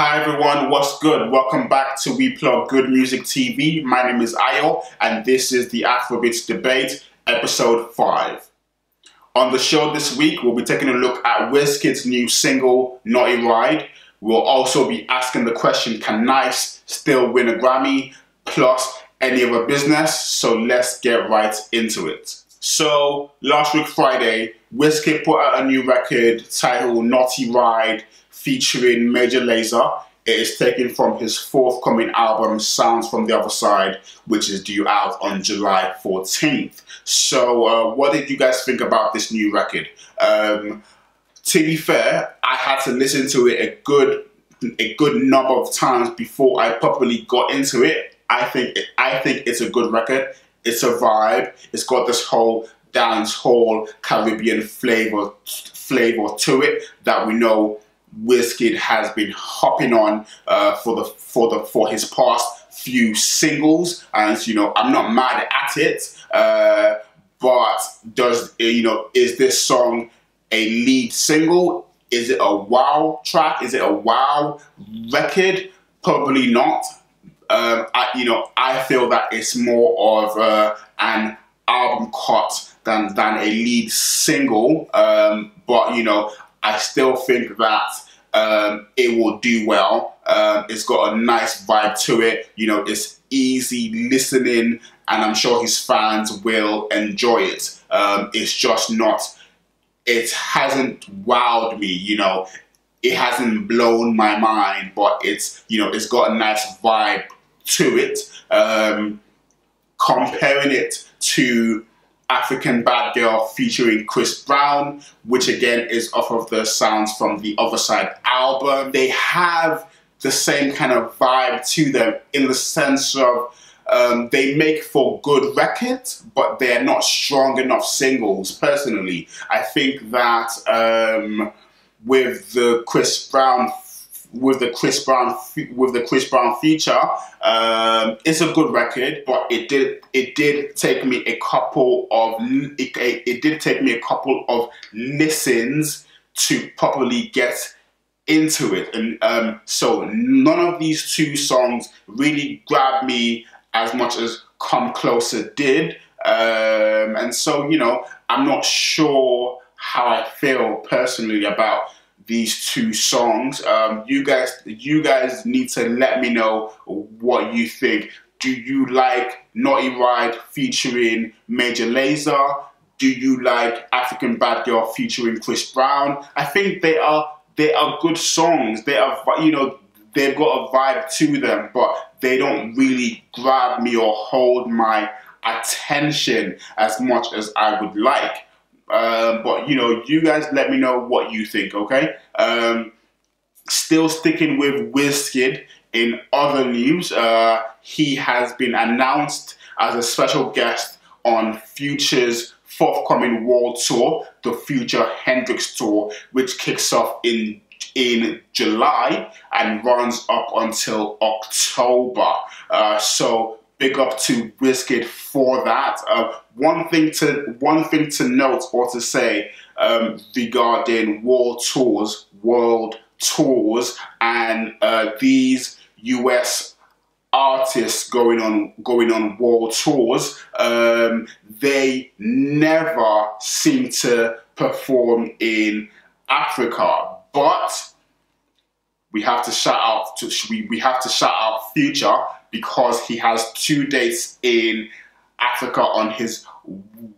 Hi everyone, what's good? Welcome back to We Plug Good Music TV. My name is Ayo and this is the Afrobeats Debate, episode 5. On the show this week, we'll be taking a look at Wizkid's new single, Naughty Ride. We'll also be asking the question, can Nice still win a Grammy? Plus any other business, so let's get right into it. So, last week Friday, Wizkid put out a new record titled Naughty Ride, featuring Major Lazer. It is taken from his forthcoming album Sounds from the Other Side, which is due out on July 14th. So what did you guys think about this new record? To be fair, I had to listen to it a good number of times before I properly got into it. I think it's a good record. It's a vibe. It's got this whole dance hall Caribbean flavor to it that we know Wizkid has been hopping on for his past few singles, and you know I'm not mad at it. But is this song a lead single? Is it a wow track? Is it a wow record? Probably not. I feel that it's more of an album cut than a lead single. But you know, I still think that it will do well. It's got a nice vibe to it. You know, it's easy listening, and I'm sure his fans will enjoy it. It's just not. It hasn't wowed me. You know, it hasn't blown my mind, but it's got a nice vibe to it. Comparing it to African Bad Girl featuring Chris Brown, which again is off of the Sounds from the Other Side album. They have the same kind of vibe to them in the sense of they make for good records, but they're not strong enough singles. Personally, I think that with the Chris Brown feature, it's a good record, but it did take me a couple of listens to properly get into it, and so none of these two songs really grabbed me as much as Come Closer did, and so I'm not sure how I feel personally about these two songs. You guys need to let me know what you think. Do you like Naughty Ride featuring Major Lazer? Do you like African Bad Girl featuring Chris Brown? I think they are good songs. They are, they've got a vibe to them, but they don't really grab me or hold my attention as much as I would like. But you guys let me know what you think, okay? Still sticking with Wizkid, in other news, he has been announced as a special guest on Future's forthcoming world tour, the Future Hendrix Tour, which kicks off in July and runs up until October. So big up to Wizkid for that. One thing to note or to say regarding world tours, and these US artists going on world tours, they never seem to perform in Africa, but we have to shout out Future, because he has 2 dates in Africa on his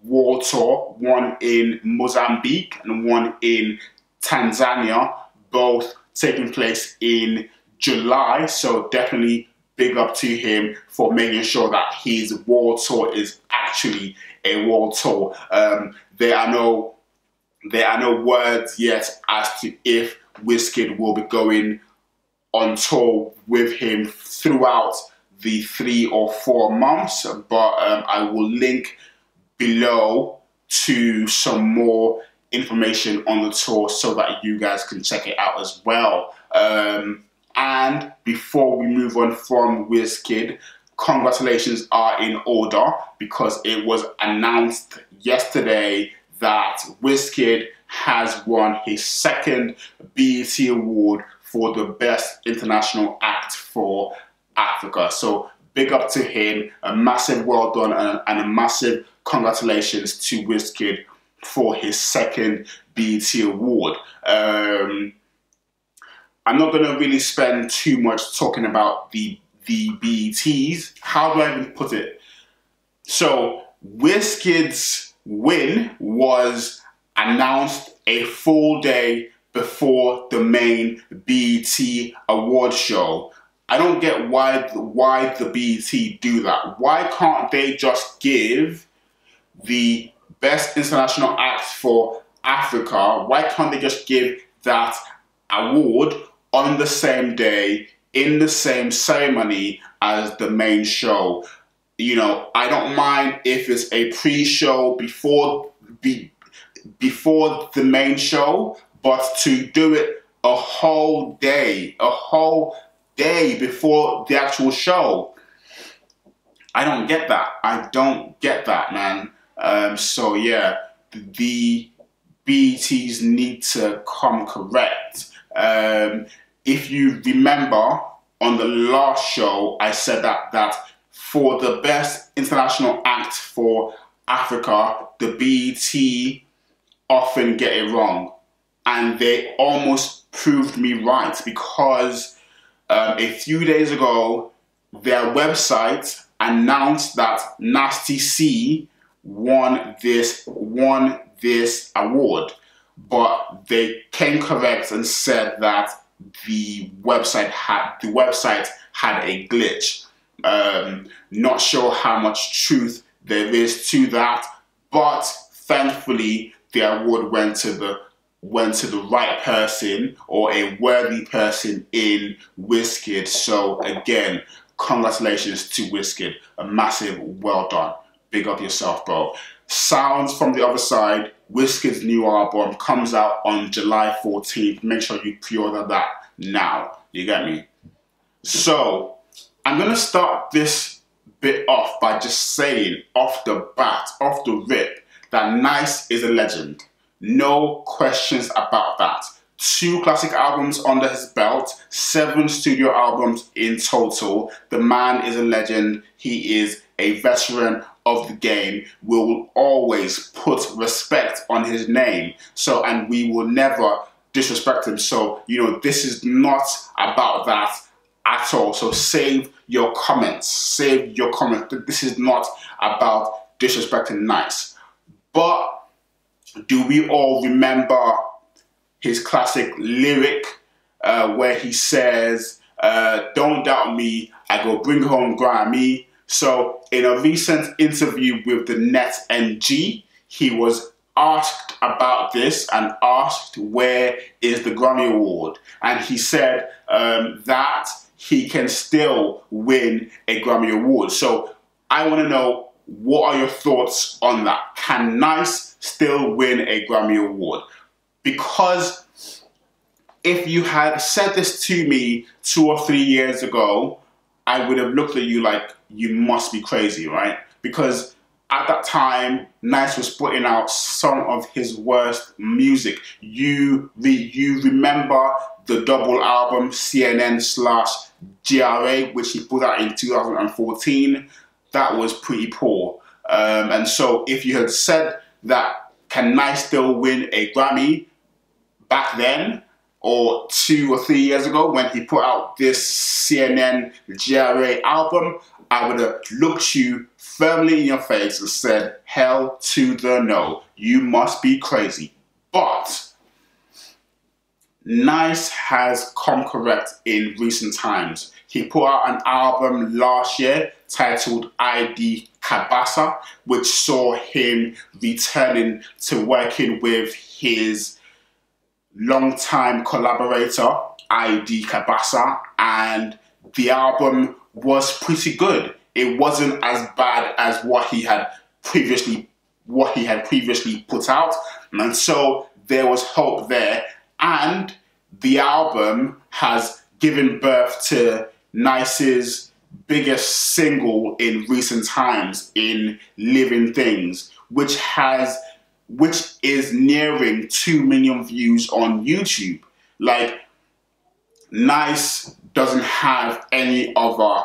world tour, one in Mozambique and one in Tanzania, both taking place in July. So definitely big up to him for making sure that his world tour is actually a world tour. There are no words yet as to if Wizkid will be going on tour with him throughout the 3 or 4 months, but I will link below to some more information on the tour so that you guys can check it out as well. And before we move on from Wizkid, congratulations are in order, because it was announced yesterday that Wizkid has won his second BET Award for the Best International Act for Africa. So big up to him, a massive well done and a massive congratulations to Wizkid for his second BET award. I'm not going to really spend too much talking about the BETs. How do I even put it? So Wizkid's win was announced a full day before the main BET award show. I don't get why the BET do that. Why can't they just give the Best International Act for Africa, why can't they just give that award on the same day, in the same ceremony as the main show? You know, I don't mind if it's a pre-show before the main show, but to do it a whole day before the actual show, I don't get that. I don't get that, man. So yeah, the BETs need to come correct. If you remember on the last show, I said that for the Best International Act for Africa, the BET often get it wrong, and they almost proved me right, because a few days ago their website announced that Nasty C won this award, but they came correct and said that the website had a glitch. Not sure how much truth there is to that, but thankfully the award went to the right person, or a worthy person in Wizkid. So again, congratulations to Wizkid. A massive well done. Big up yourself, bro. Sounds from the Other Side, Wizkid's new album, comes out on July 14th. Make sure you pre-order that now. You get me? So, I'm going to start this bit off by just saying, off the bat, off the rip, that Nice is a legend. No questions about that. 2 classic albums under his belt, 7 studio albums in total. The man is a legend. He is a veteran of the game. We will always put respect on his name. So, and we will never disrespect him. So, you know, this is not about that at all. So save your comments. Save your comments. This is not about disrespecting Nice. But do we all remember his classic lyric where he says, don't doubt me, I go bring home Grammy? So in a recent interview with the Net NG, he was asked about this and asked where is the Grammy Award, and he said that he can still win a Grammy Award. So I want to know, what are your thoughts on that? Can Nice still win a Grammy Award? Because if you had said this to me 2 or 3 years ago, I would have looked at you like you must be crazy, right? Because at that time, Nice was putting out some of his worst music. You remember the double album CNN/GRA, which he put out in 2014? That was pretty poor. And so if you had said that, can Nice still win a Grammy back then, or 2 or 3 years ago when he put out this CNN/GRA album, I would have looked you firmly in your face and said, hell to the no, you must be crazy. But Nice has come correct in recent times. He put out an album last year titled ID Kabasa, which saw him returning to working with his longtime collaborator, ID Kabasa, and the album was pretty good. It wasn't as bad as what he had previously put out, and so there was hope there. And the album has given birth to Nice's biggest single in recent times, in Living Things, which is nearing 2 million views on YouTube. Like, Nice doesn't have any other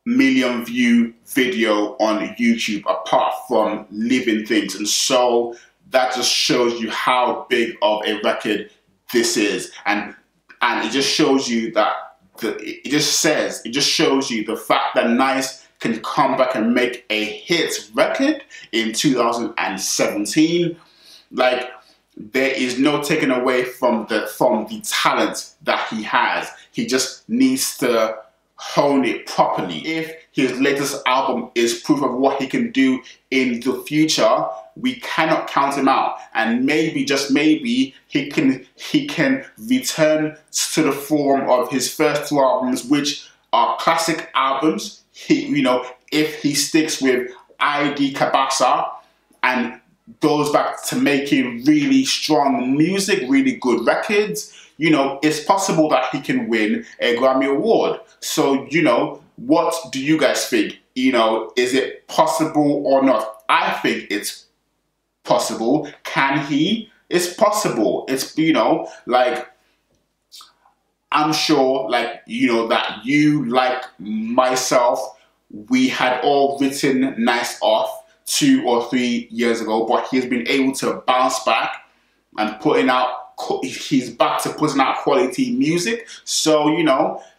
million view video on YouTube apart from Living Things, and so that just shows you how big of a record this is, and it just shows you that it just shows you the fact that Nice can come back and make a hit record in 2017. Like, there is no taking away from the talent that he has. He just needs to hone it properly. If his latest album is proof of what he can do in the future, we cannot count him out. And maybe, just maybe, he can return to the form of his first two albums, which are classic albums. If he sticks with ID Kabasa and goes back to making really strong music, really good records, it's possible that he can win a Grammy Award. So, what do you guys think? Is it possible or not? I think it's possible. Can he? It's possible. It's, I'm sure, that you, like myself, we had all written Nice off 2 or 3 years ago, but he's been able to bounce back and he's back to putting out quality music. So,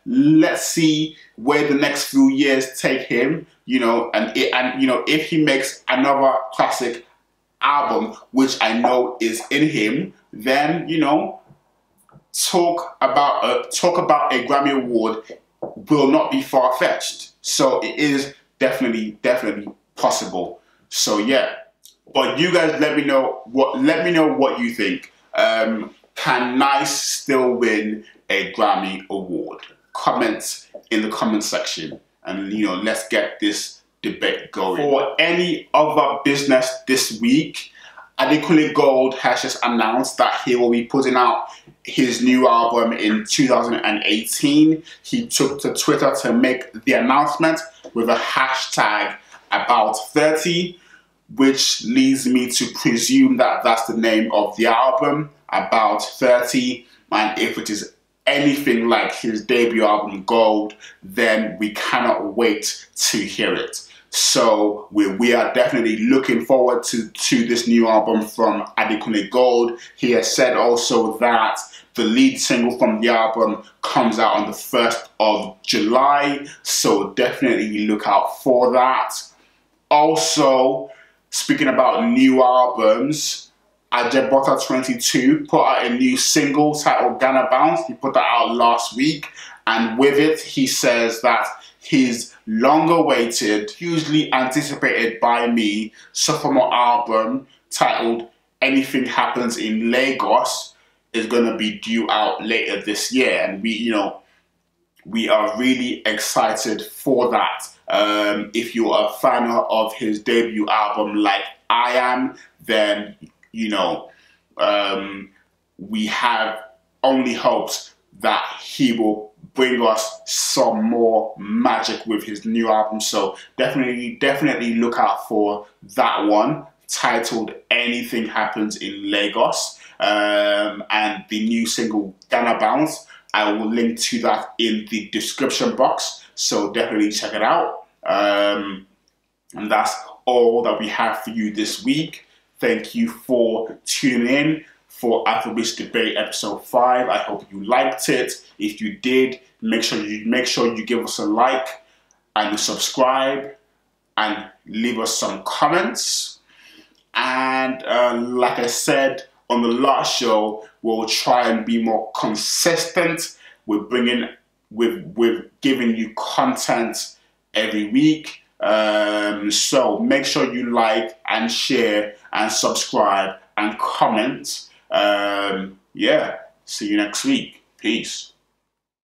let's see where the next few years take him, if he makes another classic album, which I know is in him, then, talk about a Grammy Award will not be far-fetched. So it is definitely possible. So yeah, but you guys let me know what you think. Can Nice still win a Grammy Award? Comment in the comment section, and let's get this debate going. For any other business this week, Adekunle Gold has just announced that he will be putting out his new album in 2018. He took to Twitter to make the announcement with a hashtag #about30, which leads me to presume that that's the name of the album, About 30. And if it is anything like his debut album Gold, then we cannot wait to hear it. So we are definitely looking forward to this new album from Adekunle Gold. He has said also that the lead single from the album comes out on the 1st of July, so definitely look out for that. Also, speaking about new albums, Ajebota22 put out a new single titled Ghana Bounce. He put that out last week, and with it he says that his long-awaited, hugely anticipated by me sophomore album titled Anything Happens in Lagos is going to be due out later this year, and we are really excited for that. If you're a fan of his debut album like I am, then we have only hopes that he will bring us some more magic with his new album. So definitely look out for that one, titled Anything Happens in Lagos, and the new single Ghana Bounce. I will link to that in the description box, so definitely check it out. And that's all that we have for you this week. Thank you for tuning in for Afrobeats Debate episode 5. I hope you liked it. If you did, make sure you give us a like and subscribe and leave us some comments. And like I said on the last show, we'll try and be more consistent with giving you content every week. So make sure you like and share and subscribe and comment. Yeah, see you next week. Peace.